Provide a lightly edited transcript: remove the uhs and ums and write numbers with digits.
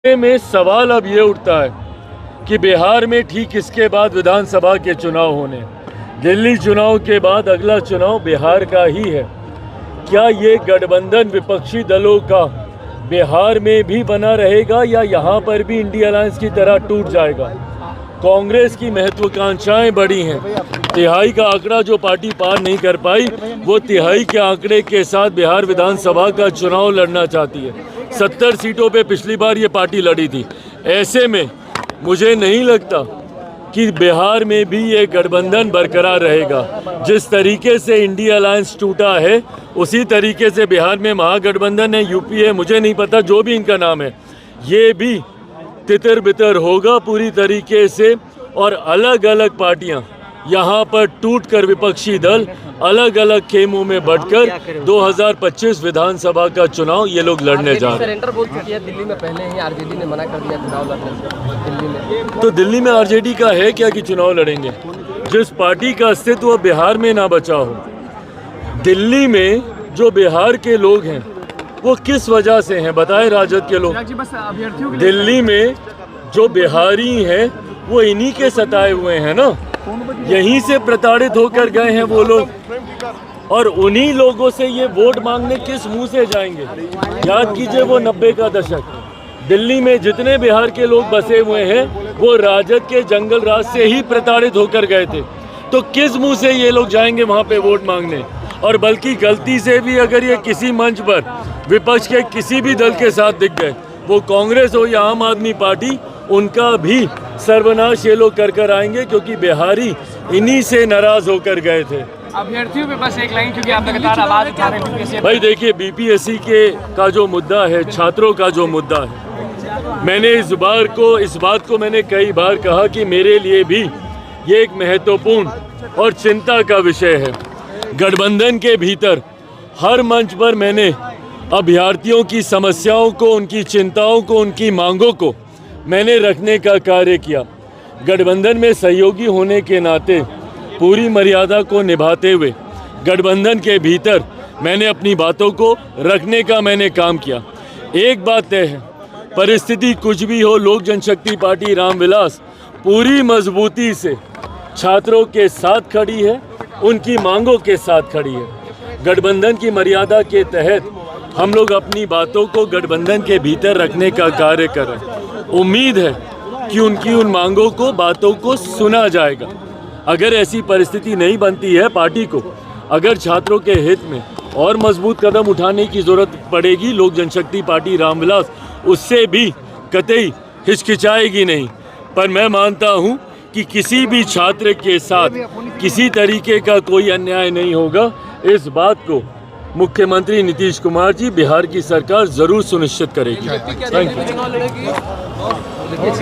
में सवाल अब ये उठता है कि बिहार में ठीक इसके बाद विधानसभा के चुनाव होने, दिल्ली चुनाव के बाद अगला चुनाव बिहार का ही है। क्या ये गठबंधन विपक्षी दलों का बिहार में भी बना रहेगा या यहाँ पर भी इंडिया अलायंस की तरह टूट जाएगा? कांग्रेस की महत्वाकांक्षाएं बड़ी हैं। तिहाई का आंकड़ा जो पार्टी पार नहीं कर पाई, वो तिहाई के आंकड़े के साथ बिहार विधानसभा का चुनाव लड़ना चाहती है। 70 सीटों पे पिछली बार ये पार्टी लड़ी थी। ऐसे में मुझे नहीं लगता कि बिहार में भी ये गठबंधन बरकरार रहेगा। जिस तरीके से इंडिया अलायंस टूटा है, उसी तरीके से बिहार में महागठबंधन है, यूपीए, मुझे नहीं पता जो भी इनका नाम है, ये भी तितर बितर होगा पूरी तरीके से। और अलग अलग पार्टियां यहाँ पर टूटकर विपक्षी दल अलग अलग खेमों में बढ़कर 2025 विधानसभा का चुनाव ये लोग लड़ने जा रहे हैं। सरेंडर बोल चुकी है दिल्ली में, पहले ही आरजेडी ने मना कर दिया चुनाव लड़ने से दिल्ली में। तो दिल्ली में आरजेडी का है क्या कि चुनाव लड़ेंगे? जिस पार्टी का अस्तित्व बिहार में ना बचा हो, दिल्ली में जो बिहार के लोग हैं वो किस वजह से हैं बताएं? राजद के लोग दिल्ली में जो बिहारी हैं वो इन्हीं के सताए हुए हैं ना, यहीं से प्रताड़ित होकर गए हैं वो लोग, और उन्हीं लोगों से ये वोट मांगने किस मुंह से जाएंगे? याद कीजिए वो 90 का दशक, दिल्ली में जितने बिहार के लोग बसे हुए हैं वो राजद के जंगल राज से ही प्रताड़ित होकर गए थे। तो किस मुंह से ये लोग जाएंगे वहाँ पे वोट मांगने? और बल्कि गलती से भी अगर ये किसी मंच पर विपक्ष के किसी भी दल के साथ दिख गए, वो कांग्रेस हो या आम आदमी पार्टी, उनका भी सर्वनाश ये लोग कर आएंगे, क्योंकि बिहारी इन्हीं से नाराज होकर गए थे। अभ्यर्थियों पे बस एक लाइन, क्योंकि आप लगातार आवाज उठा रहे हैं। भाई देखिए, बीपीएससी का जो मुद्दा है, छात्रों का जो मुद्दा है, मैंने इस बात को मैंने कई बार कहा कि मेरे लिए भी ये एक महत्वपूर्ण और चिंता का विषय है। गठबंधन के भीतर हर मंच पर मैंने अभ्यर्थियों की समस्याओं को, उनकी चिंताओं को, उनकी मांगों को मैंने रखने का कार्य किया। गठबंधन में सहयोगी होने के नाते पूरी मर्यादा को निभाते हुए गठबंधन के भीतर मैंने अपनी बातों को रखने का मैंने काम किया। एक बात तय है, परिस्थिति कुछ भी हो, लोक जनशक्ति पार्टी रामविलास पूरी मजबूती से छात्रों के साथ खड़ी है, उनकी मांगों के साथ खड़ी है। गठबंधन की मर्यादा के तहत हम लोग अपनी बातों को गठबंधन के भीतर रखने का कार्य कर रहे हैं। उम्मीद है कि उनकी उन मांगों को, बातों को सुना जाएगा। अगर ऐसी परिस्थिति नहीं बनती है, पार्टी को अगर छात्रों के हित में और मजबूत कदम उठाने की जरूरत पड़ेगी, लोक जनशक्ति पार्टी रामविलास उससे भी कतई हिचकिचाएगी नहीं। पर मैं मानता हूं कि किसी भी छात्र के साथ किसी तरीके का कोई अन्याय नहीं होगा। इस बात को मुख्यमंत्री नीतीश कुमार जी, बिहार की सरकार जरूर सुनिश्चित करेगी। Thank you.